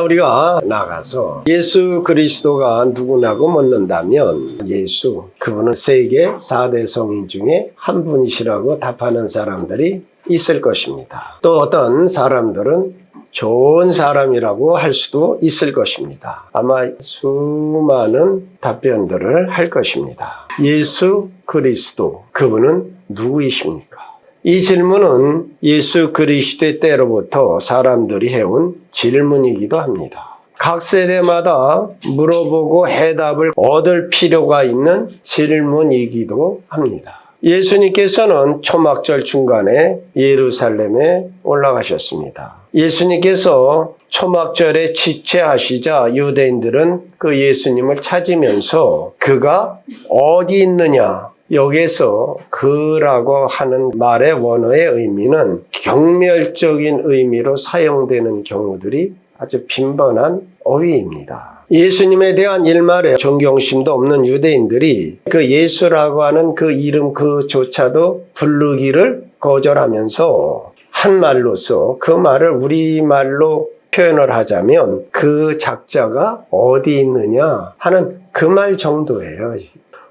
우리가 나가서 예수 그리스도가 누구냐고 묻는다면 예수, 그분은 세계 4대 성인 중에 한 분이시라고 답하는 사람들이 있을 것입니다. 또 어떤 사람들은 좋은 사람이라고 할 수도 있을 것입니다. 아마 수많은 답변들을 할 것입니다. 예수 그리스도, 그분은 누구이십니까? 이 질문은 예수 그리스도의 때로부터 사람들이 해온 질문이기도 합니다. 각 세대마다 물어보고 해답을 얻을 필요가 있는 질문이기도 합니다. 예수님께서는 초막절 중간에 예루살렘에 올라가셨습니다. 예수님께서 초막절에 지체하시자 유대인들은 그 예수님을 찾으면서 그가 어디 있느냐, 여기서 그라고 하는 말의 원어의 의미는 경멸적인 의미로 사용되는 경우들이 아주 빈번한 어휘입니다. 예수님에 대한 일말의 존경심도 없는 유대인들이 그 예수라고 하는 그 이름 그조차도 부르기를 거절하면서 한 말로서 그 말을 우리말로 표현을 하자면 그 작자가 어디 있느냐 하는 그 말 정도예요.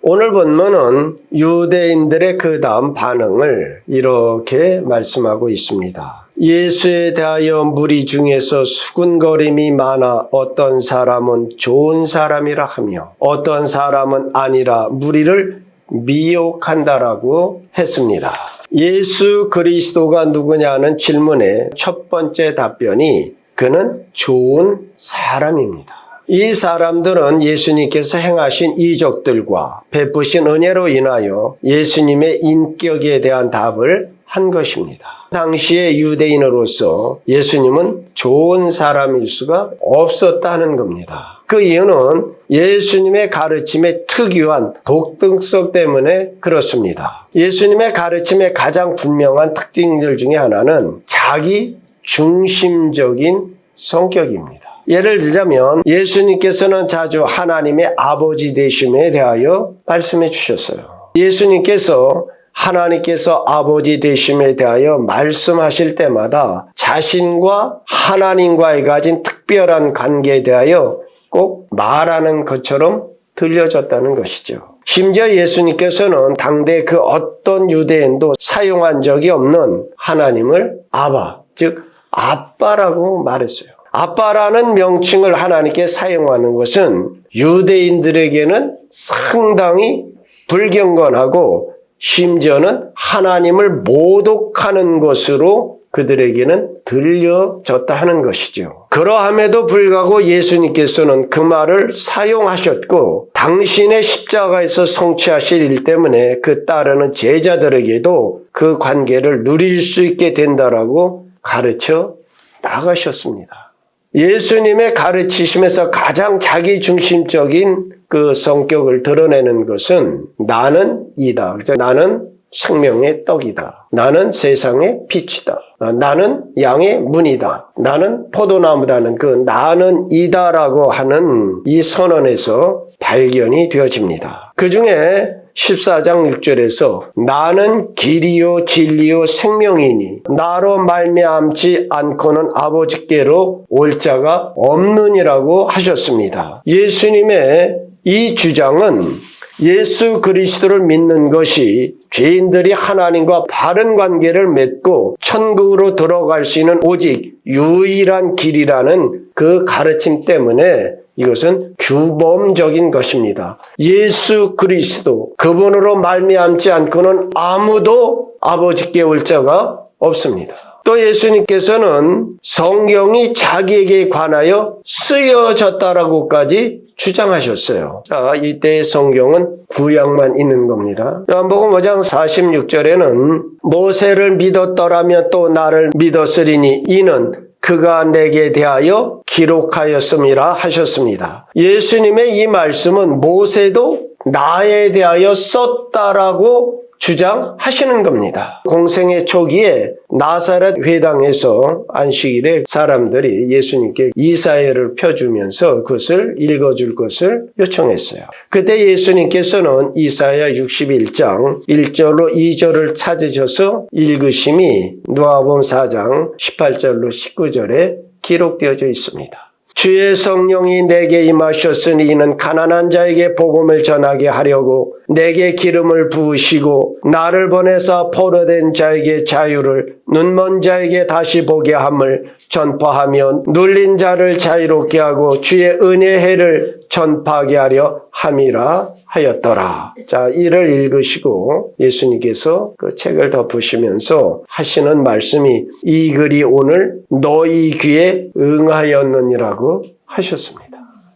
오늘 본문은 유대인들의 그 다음 반응을 이렇게 말씀하고 있습니다. 예수에 대하여 무리 중에서 수군거림이 많아 어떤 사람은 좋은 사람이라 하며 어떤 사람은 아니라 무리를 미혹한다라고 했습니다. 예수 그리스도가 누구냐는 질문의 첫 번째 답변이 그는 좋은 사람입니다. 이 사람들은 예수님께서 행하신 이적들과 베푸신 은혜로 인하여 예수님의 인격에 대한 답을 한 것입니다. 당시의 유대인으로서 예수님은 좋은 사람일 수가 없었다는 겁니다. 그 이유는 예수님의 가르침의 특유한 독특성 때문에 그렇습니다. 예수님의 가르침의 가장 분명한 특징들 중에 하나는 자기 중심적인 성격입니다. 예를 들자면 예수님께서는 자주 하나님의 아버지 되심에 대하여 말씀해 주셨어요. 예수님께서 하나님께서 아버지 되심에 대하여 말씀하실 때마다 자신과 하나님과의 가진 특별한 관계에 대하여 꼭 말하는 것처럼 들려졌다는 것이죠. 심지어 예수님께서는 당대 그 어떤 유대인도 사용한 적이 없는 하나님을 아바, 즉 아빠라고 말했어요. 아빠라는 명칭을 하나님께 사용하는 것은 유대인들에게는 상당히 불경건하고 심지어는 하나님을 모독하는 것으로 그들에게는 들려졌다 하는 것이죠. 그러함에도 불구하고 예수님께서는 그 말을 사용하셨고 당신의 십자가에서 성취하실 일 때문에 그 따르는 제자들에게도 그 관계를 누릴 수 있게 된다라고 가르쳐 나가셨습니다. 예수님의 가르치심에서 가장 자기중심적인 그 성격을 드러내는 것은 나는 이다. 나는 생명의 떡이다. 나는 세상의 빛이다. 나는 양의 문이다. 나는 포도나무다는 그 나는 이다라고 하는 이 선언에서 발견이 되어집니다. 그 중에 14장 6절에서 나는 길이요 진리요 생명이니 나로 말미암지 않고는 아버지께로 올 자가 없느니라고 하셨습니다. 예수님의 이 주장은 예수 그리스도를 믿는 것이 죄인들이 하나님과 바른 관계를 맺고 천국으로 들어갈 수 있는 오직 유일한 길이라는 그 가르침 때문에 이것은 규범적인 것입니다. 예수 그리스도, 그분으로 말미암지 않고는 아무도 아버지께 올 자가 없습니다. 또 예수님께서는 성경이 자기에게 관하여 쓰여졌다라고까지 주장하셨어요. 자, 이때의 성경은 구약만 있는 겁니다. 요한복음 5장 46절에는 모세를 믿었더라면 또 나를 믿었으리니 이는 그가 내게 대하여 기록하였음이라 하셨습니다. 예수님의 이 말씀은 모세도 나에 대하여 썼다라고 주장하시는 겁니다. 공생의 초기에 나사렛 회당에서 안식일에 사람들이 예수님께 이사야를 펴주면서 그것을 읽어줄 것을 요청했어요. 그때 예수님께서는 이사야 61장 1절로 2절을 찾으셔서 읽으심이 누가복음 4장 18절로 19절에 기록되어져 있습니다. 주의 성령이 내게 임하셨으니 이는 가난한 자에게 복음을 전하게 하려고 내게 기름을 부으시고 나를 보내사 포로된 자에게 자유를 눈먼 자에게 다시 보게 함을 전파하며 눌린 자를 자유롭게 하고 주의 은혜의 해를 전파하게 하려 함이라 하였더라. 자, 이를 읽으시고 예수님께서 그 책을 덮으시면서 하시는 말씀이 이 글이 오늘 너희 귀에 응하였느니라고 하셨습니다.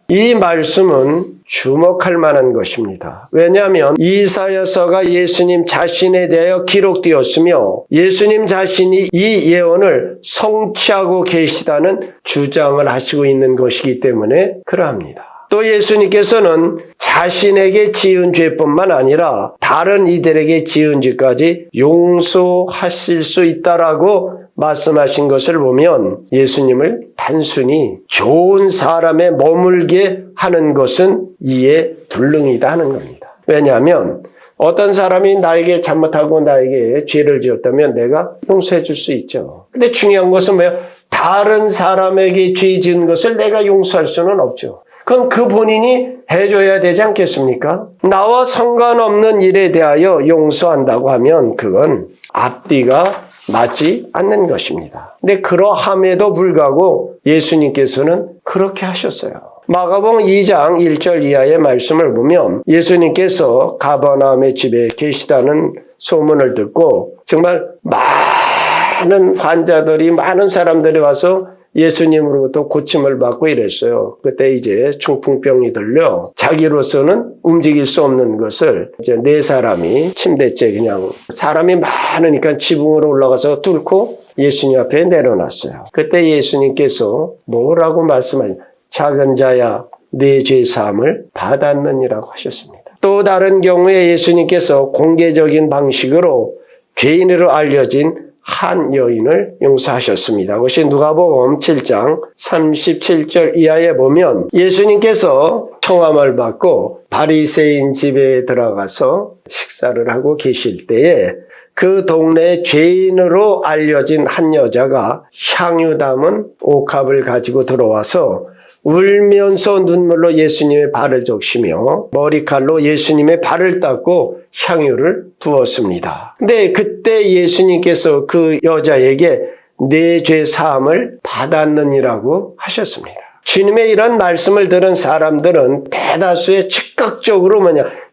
이 말씀은 주목할 만한 것입니다. 왜냐하면 이사야서가 예수님 자신에 대하여 기록되었으며 예수님 자신이 이 예언을 성취하고 계시다는 주장을 하시고 있는 것이기 때문에 그러합니다. 또 예수님께서는 자신에게 지은 죄뿐만 아니라 다른 이들에게 지은 죄까지 용서하실 수 있다라고 말씀하신 것을 보면 예수님을 단순히 좋은 사람에 머물게 하는 것은 이에 불능이다 하는 겁니다. 왜냐하면 어떤 사람이 나에게 잘못하고 나에게 죄를 지었다면 내가 용서해 줄 수 있죠. 근데 중요한 것은 뭐예요? 다른 사람에게 죄 지은 것을 내가 용서할 수는 없죠. 그럼 그 본인이 해줘야 되지 않겠습니까? 나와 상관없는 일에 대하여 용서한다고 하면 그건 앞뒤가 맞지 않는 것입니다. 근데 그러함에도 불구하고 예수님께서는 그렇게 하셨어요. 마가복음 2장 1절 이하의 말씀을 보면 예수님께서 가버나움의 집에 계시다는 소문을 듣고 정말 많은 환자들이 많은 사람들이 와서 예수님으로부터 고침을 받고 이랬어요. 그때 이제 중풍병이 들려 자기로서는 움직일 수 없는 것을 이제 네 사람이 침대째 그냥 사람이 많으니까 지붕으로 올라가서 뚫고 예수님 앞에 내려놨어요. 그때 예수님께서 뭐라고 말씀하셨냐? 작은 자야 네 죄 사함을 받았느니라고 하셨습니다. 또 다른 경우에 예수님께서 공개적인 방식으로 죄인으로 알려진 한 여인을 용서하셨습니다. 그것이 누가복음 7장 37절 이하에 보면 예수님께서 청함을 받고 바리새인 집에 들어가서 식사를 하고 계실 때에 그 동네에 죄인으로 알려진 한 여자가 향유 담은 옥합을 가지고 들어와서 울면서 눈물로 예수님의 발을 적시며 머리칼로 예수님의 발을 닦고 향유를 부었습니다. 근데 그때 예수님께서 그 여자에게 내 죄 사함을 받았느니라고 하셨습니다. 주님의 이런 말씀을 들은 사람들은 대다수의 즉각적으로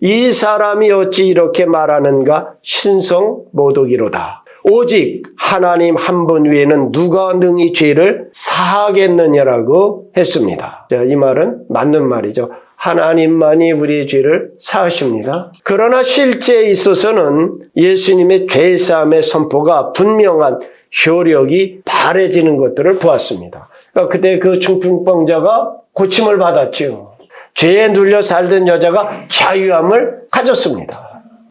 이 사람이 어찌 이렇게 말하는가 신성모독이로다. 오직 하나님 한 분 외에는 누가 능히 죄를 사하겠느냐라고 했습니다. 자, 이 말은 맞는 말이죠. 하나님만이 우리의 죄를 사하십니다. 그러나 실제에 있어서는 예수님의 죄사함의 선포가 분명한 효력이 발해지는 것들을 보았습니다. 그러니까 그때 그 중풍병자가 고침을 받았죠. 죄에 눌려 살던 여자가 자유함을 가졌습니다.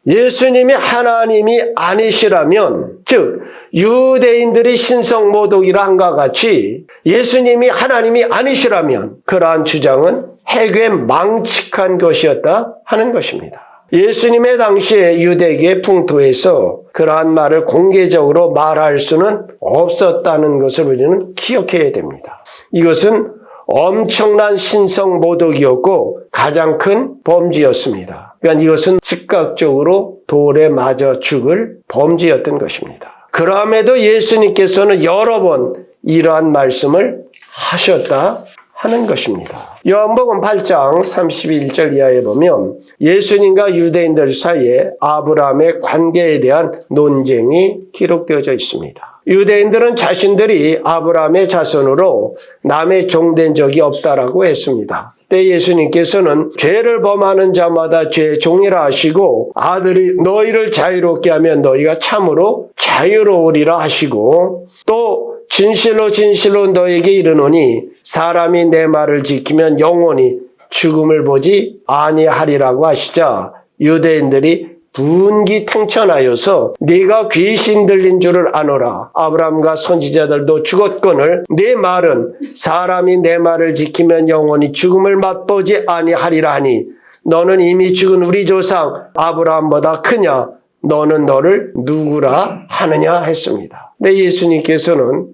예수님이 하나님이 아니시라면, 즉 유대인들이 신성모독이라 한과 같이 예수님이 하나님이 아니시라면 그러한 주장은 해괴 망측한 것이었다 하는 것입니다. 예수님의 당시에 유대계 풍토에서 그러한 말을 공개적으로 말할 수는 없었다는 것을 우리는 기억해야 됩니다. 이것은 엄청난 신성모독이었고 가장 큰 범죄였습니다. 그러니까 이것은 즉각적으로 돌에 맞아 죽을 범죄였던 것입니다. 그럼에도 예수님께서는 여러 번 이러한 말씀을 하셨다 하는 것입니다. 요한복음 8장 31절 이하에 보면 예수님과 유대인들 사이에 아브라함의 관계에 대한 논쟁이 기록되어져 있습니다. 유대인들은 자신들이 아브라함의 자손으로 남의 종된 적이 없다라고 했습니다. 그때 예수님께서는 죄를 범하는 자마다 죄의 종이라 하시고 아들이 너희를 자유롭게 하면 너희가 참으로 자유로우리라 하시고 또 진실로 진실로 너희에게 이르노니 사람이 내 말을 지키면 영원히 죽음을 보지 아니하리라고 하시자 유대인들이 분기탱천하여서 네가 귀신 들린 줄을 아노라. 아브라함과 선지자들도 죽었거늘 네 말은 사람이 내 말을 지키면 영원히 죽음을 맛보지 아니하리라 하니 너는 이미 죽은 우리 조상 아브라함보다 크냐? 너는 너를 누구라 하느냐 했습니다. 근데 예수님께서는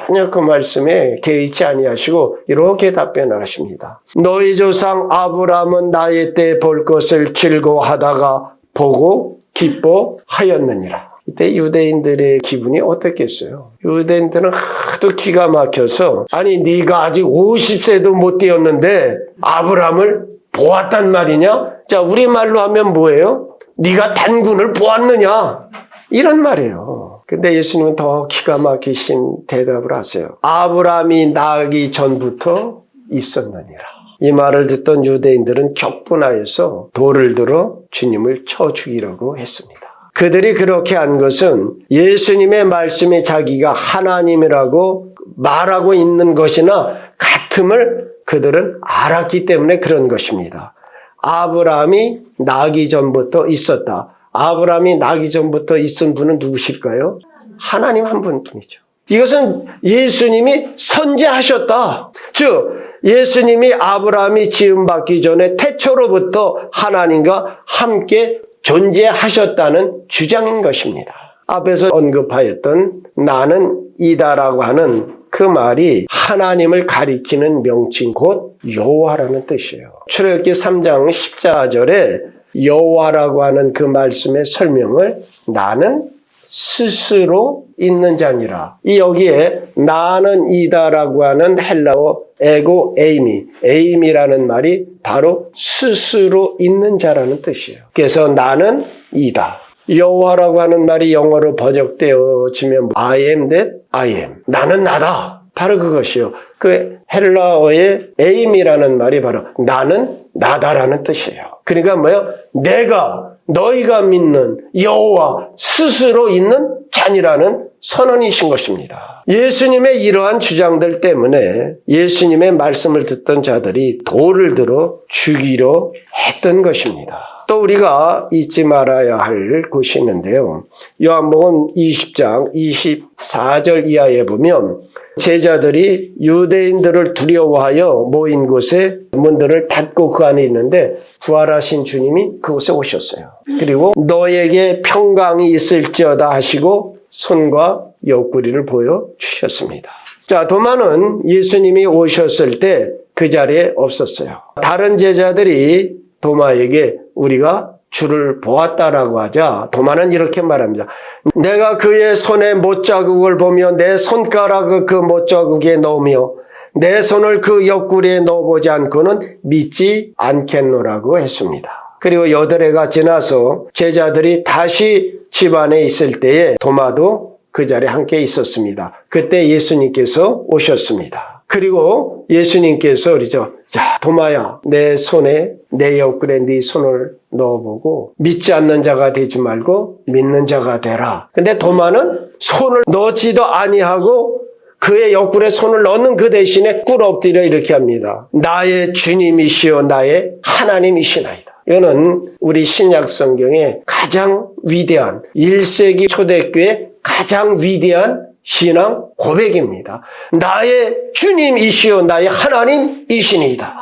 전혀 그 말씀에 개의치 아니하시고 이렇게 답변을 하십니다. 너희 조상 아브라함은 나의 때 볼 것을 즐거워하다가 보고 기뻐하였느니라. 이때 유대인들의 기분이 어떻겠어요? 유대인들은 하도 기가 막혀서 아니 네가 아직 50세도 못 되었는데 아브라함을 보았단 말이냐? 자, 우리말로 하면 뭐예요? 네가 단군을 보았느냐? 이런 말이에요. 근데 예수님은 더 기가 막히신 대답을 하세요. 아브라함이 나기 전부터 있었느니라. 이 말을 듣던 유대인들은 격분하여서 돌을 들어 주님을 쳐 죽이려고 했습니다. 그들이 그렇게 한 것은 예수님의 말씀이 자기가 하나님이라고 말하고 있는 것이나 같음을 그들은 알았기 때문에 그런 것입니다. 아브라함이 나기 전부터 있었다. 아브라함이 나기 전부터 있은 분은 누구실까요? 하나님 한 분뿐이죠. 이것은 예수님이 선지하셨다. 즉 예수님이 아브라함이 지음받기 전에 태초로부터 하나님과 함께 존재하셨다는 주장인 것입니다. 앞에서 언급하였던 나는 이다라고 하는 그 말이 하나님을 가리키는 명칭 곧 여호와라는 뜻이에요. 출애굽기 3장 14절에 여호와라고 하는 그 말씀의 설명을 나는 스스로 있는 자니라. 이 여기에 나는 이다라고 하는 헬라어 에고 에임이라는 말이 바로 스스로 있는 자라는 뜻이에요. 그래서 나는 이다. 여호와라고 하는 말이 영어로 번역되어지면 I am that I am. 나는 나다. 바로 그것이요. 그 헬라어의 에임이라는 말이 바로 나는 나다라는 뜻이에요. 그러니까 뭐예요? 내가 너희가 믿는 여호와 스스로 있는 자니라는 선언이신 것입니다. 예수님의 이러한 주장들 때문에 예수님의 말씀을 듣던 자들이 돌을 들어 죽이려 했던 것입니다. 또 우리가 잊지 말아야 할 것이 있는데요. 요한복음 20장 24절 이하에 보면 제자들이 유대인들을 두려워하여 모인 곳에 문들을 닫고 그 안에 있는데 부활하신 주님이 그곳에 오셨어요. 그리고 너에게 평강이 있을지어다 하시고 손과 옆구리를 보여주셨습니다. 자, 도마는 예수님이 오셨을 때 그 자리에 없었어요. 다른 제자들이 도마에게 우리가 주를 보았다라고 하자 도마는 이렇게 말합니다. 내가 그의 손에 못자국을 보며 내 손가락을 그 못자국에 넣으며 내 손을 그 옆구리에 넣어보지 않고는 믿지 않겠노라고 했습니다. 그리고 8해가 지나서 제자들이 다시 집안에 있을 때에 도마도 그 자리에 함께 있었습니다. 그때 예수님께서 오셨습니다. 그리고 예수님께서 그러죠. 자, 도마야, 내 손에 내 옆구리에 네 손을 넣어보고 믿지 않는 자가 되지 말고 믿는 자가 되라. 근데 도마는 손을 넣지도 아니하고 그의 옆구리에 손을 넣는 그 대신에 꿇어 엎드려 이렇게 합니다. 나의 주님이시여 나의 하나님이시나이다. 이거는 우리 신약 성경의 가장 위대한 1세기 초대교회의 가장 위대한 신앙 고백입니다. 나의 주님이시여 나의 하나님이시니이다.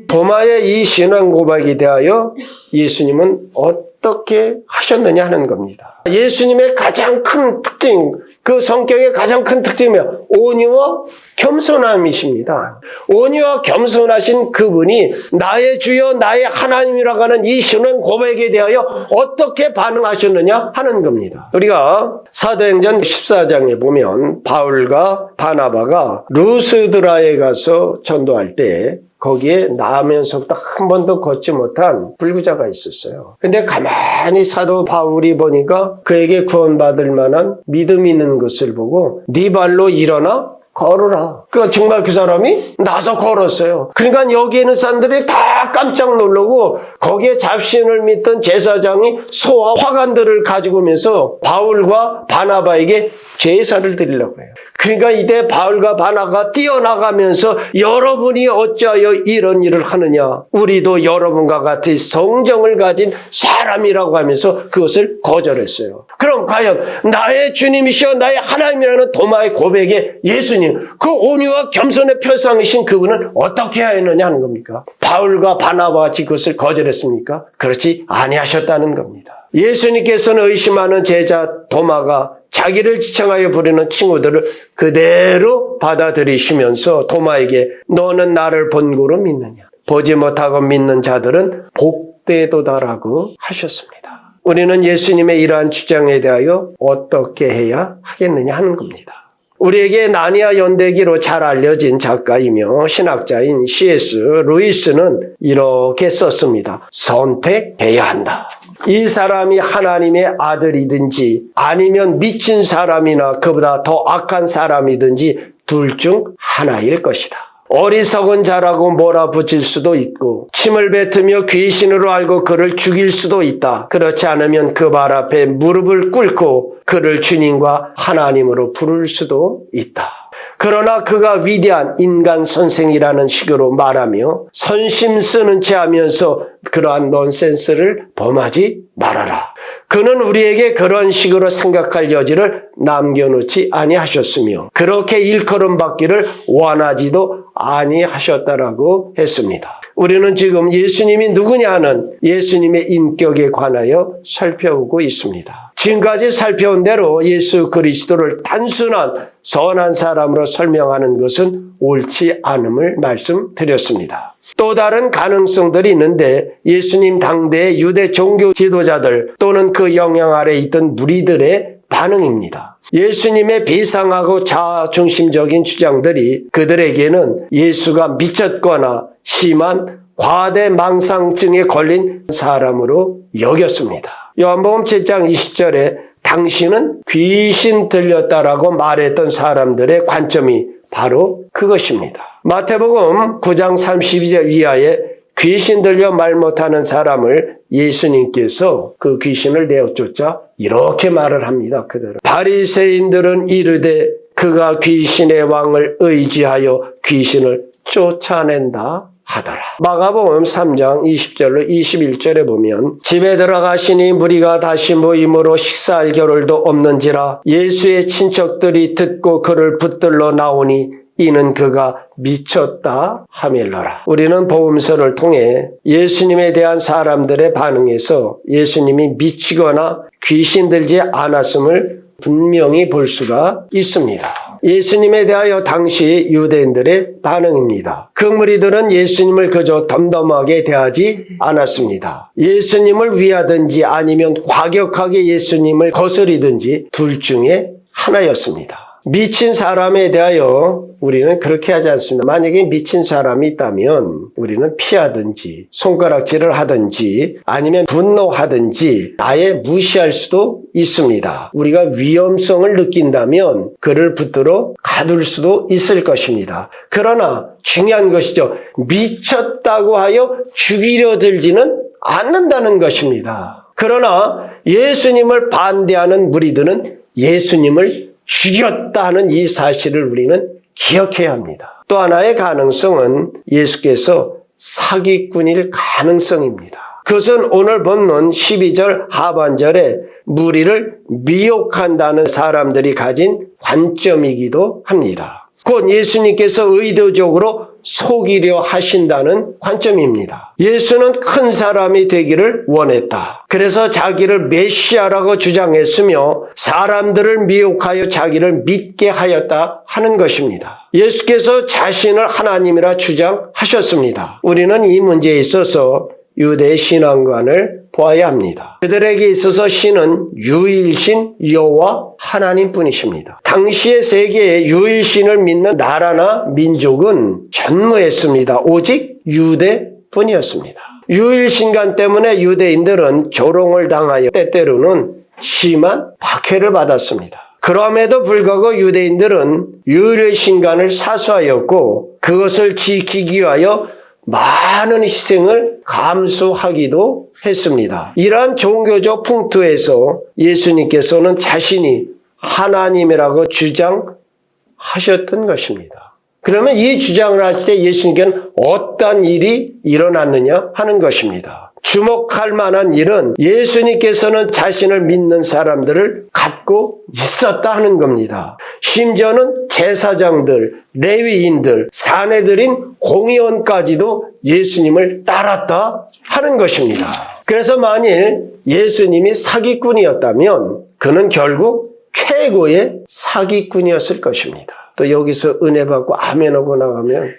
도마의 이 신앙 고백에 대하여 예수님은 어떻게 하셨느냐 하는 겁니다. 예수님의 가장 큰 특징, 그 성격의 가장 큰 특징이 온유와 겸손함이십니다. 온유와 겸손하신 그분이 나의 주여 나의 하나님이라고 하는 이 신앙 고백에 대하여 어떻게 반응하셨느냐 하는 겁니다. 우리가 사도행전 14장에 보면 바울과 바나바가 루스드라에 가서 전도할 때 거기에 나아면서부터 한 번도 걷지 못한 불구자가 있었어요. 근데 가만히 사도 바울이 보니까 그에게 구원받을 만한 믿음 있는 것을 보고 네 발로 일어나 걸어라. 그러니까 정말 그 사람이 나서 걸었어요. 그러니까 여기 있는 사람들이 다 깜짝 놀라고 거기에 잡신을 믿던 제사장이 소와 화관들을 가지고 오면서 바울과 바나바에게 제사를 드리려고 해요. 그러니까 이때 바울과 바나바가 뛰어나가면서 여러분이 어찌하여 이런 일을 하느냐. 우리도 여러분과 같이 성정을 가진 사람이라고 하면서 그것을 거절했어요. 그럼 과연 나의 주님이시여 나의 하나님이라는 도마의 고백에 예수님 그 온유와 겸손의 표상이신 그분은 어떻게 하였느냐 하는 겁니까? 바울과 바나바와 같이 그것을 거절했습니까? 그렇지 아니하셨다는 겁니다. 예수님께서는 의심하는 제자 도마가 자기를 지칭하여 부르는 친구들을 그대로 받아들이시면서 도마에게 너는 나를 본고로 믿느냐? 보지 못하고 믿는 자들은 복되도다라고 하셨습니다. 우리는 예수님의 이러한 주장에 대하여 어떻게 해야 하겠느냐 하는 겁니다. 우리에게 나니아 연대기로 잘 알려진 작가이며 신학자인 C.S. 루이스는 이렇게 썼습니다. 선택해야 한다. 이 사람이 하나님의 아들이든지 아니면 미친 사람이나 그보다 더 악한 사람이든지 둘 중 하나일 것이다. 어리석은 자라고 몰아붙일 수도 있고 침을 뱉으며 귀신으로 알고 그를 죽일 수도 있다. 그렇지 않으면 그 발 앞에 무릎을 꿇고 그를 주님과 하나님으로 부를 수도 있다. 그러나 그가 위대한 인간 선생이라는 식으로 말하며 선심 쓰는 채 하면서 그러한 넌센스를 범하지 말아라. 그는 우리에게 그런 식으로 생각할 여지를 남겨놓지 아니하셨으며 그렇게 일컬음 받기를 원하지도 아니하셨다라고 했습니다. 우리는 지금 예수님이 누구냐 하는 예수님의 인격에 관하여 살펴보고 있습니다. 지금까지 살펴온 대로 예수 그리스도를 단순한 선한 사람으로 설명하는 것은 옳지 않음을 말씀드렸습니다. 또 다른 가능성들이 있는데 예수님 당대의 유대 종교 지도자들 또는 그 영향 아래 있던 무리들의 반응입니다. 예수님의 비상하고 자아중심적인 주장들이 그들에게는 예수가 미쳤거나 심한 과대망상증에 걸린 사람으로 여겼습니다. 요한복음 7장 20절에 당신은 귀신 들렸다라고 말했던 사람들의 관점이 바로 그것입니다. 마태복음 9장 32절 이하에 귀신 들려 말 못하는 사람을 예수님께서 그 귀신을 내어쫓자 이렇게 말을 합니다. 그들은 바리새인들은 이르되 그가 귀신의 왕을 의지하여 귀신을 쫓아낸다 하더라. 마가복음 3장 20절로 21절에 보면 집에 들어가시니 무리가 다시 모임으로 식사할 겨를도 없는지라 예수의 친척들이 듣고 그를 붙들러 나오니 이는 그가 미쳤다 하밀러라. 우리는 복음서를 통해 예수님에 대한 사람들의 반응에서 예수님이 미치거나 귀신 들지 않았음을 분명히 볼 수가 있습니다. 예수님에 대하여 당시 유대인들의 반응입니다. 그 무리들은 예수님을 그저 덤덤하게 대하지 않았습니다. 예수님을 위하든지 아니면 과격하게 예수님을 거스리든지 둘 중에 하나였습니다. 미친 사람에 대하여 우리는 그렇게 하지 않습니다. 만약에 미친 사람이 있다면 우리는 피하든지 손가락질을 하든지 아니면 분노하든지 아예 무시할 수도 있습니다. 우리가 위험성을 느낀다면 그를 붙들어 가둘 수도 있을 것입니다. 그러나 중요한 것이죠. 미쳤다고 하여 죽이려 들지는 않는다는 것입니다. 그러나 예수님을 반대하는 무리들은 예수님을 죽였다는 이 사실을 우리는 기억해야 합니다. 또 하나의 가능성은 예수께서 사기꾼일 가능성입니다. 그것은 오늘 본문 12절 하반절에 무리를 미혹한다는 사람들이 가진 관점이기도 합니다. 곧 예수님께서 의도적으로 속이려 하신다는 관점입니다. 예수는 큰 사람이 되기를 원했다. 그래서 자기를 메시아라고 주장했으며 사람들을 미혹하여 자기를 믿게 하였다 하는 것입니다. 예수께서 자신을 하나님이라 주장하셨습니다. 우리는 이 문제에 있어서 유대 신앙관을 보아야 합니다. 그들에게 있어서 신은 유일신 여호와 하나님뿐이십니다. 당시의 세계에 유일신을 믿는 나라나 민족은 전무했습니다. 오직 유대뿐이었습니다. 유일신간 때문에 유대인들은 조롱을 당하여 때때로는 심한 박해를 받았습니다. 그럼에도 불구하고 유대인들은 유일신간을 사수하였고 그것을 지키기 위하여 많은 희생을 감수하기도 했습니다. 이러한 종교적 풍토에서 예수님께서는 자신이 하나님이라고 주장하셨던 것입니다. 그러면 이 주장을 하실 때 예수님께는 어떤 일이 일어났느냐 하는 것입니다. 주목할 만한 일은 예수님께서는 자신을 믿는 사람들을 갖고 있었다 하는 겁니다. 심지어는 제사장들, 레위인들, 사내들인 공의원까지도 예수님을 따랐다 하는 것입니다. 그래서 만일 예수님이 사기꾼이었다면 그는 결국 최고의 사기꾼이었을 것입니다. 또 여기서 은혜 받고 아멘 하고 나가면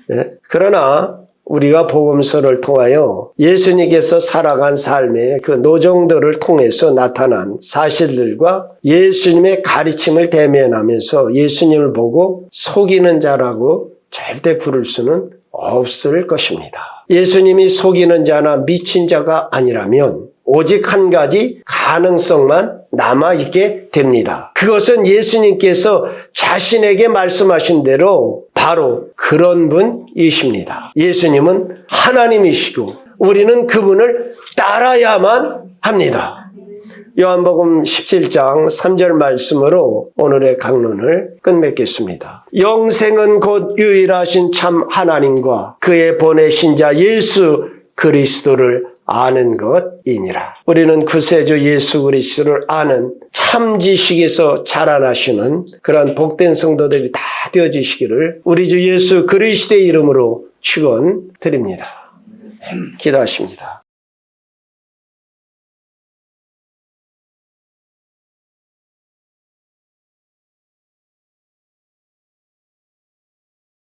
네. 그러나 우리가 복음서를 통하여 예수님께서 살아간 삶의 그 노정들을 통해서 나타난 사실들과 예수님의 가르침을 대면하면서 예수님을 보고 속이는 자라고 절대 부를 수는 없을 것입니다. 예수님이 속이는 자나 미친 자가 아니라면 오직 한 가지 가능성만 남아있게 됩니다. 그것은 예수님께서 자신에게 말씀하신 대로 바로 그런 분이십니다. 예수님은 하나님이시고 우리는 그분을 따라야만 합니다. 요한복음 17장 3절 말씀으로 오늘의 강론을 끝맺겠습니다. 영생은 곧 유일하신 참 하나님과 그의 보내신 자 예수 그리스도를 아는 것이니라. 우리는 구세주 예수 그리스도를 아는 참 지식에서 자라나시는 그런 복된 성도들이 다 되어지시기를 우리 주 예수 그리스도의 이름으로 축원드립니다. 기도하십니다.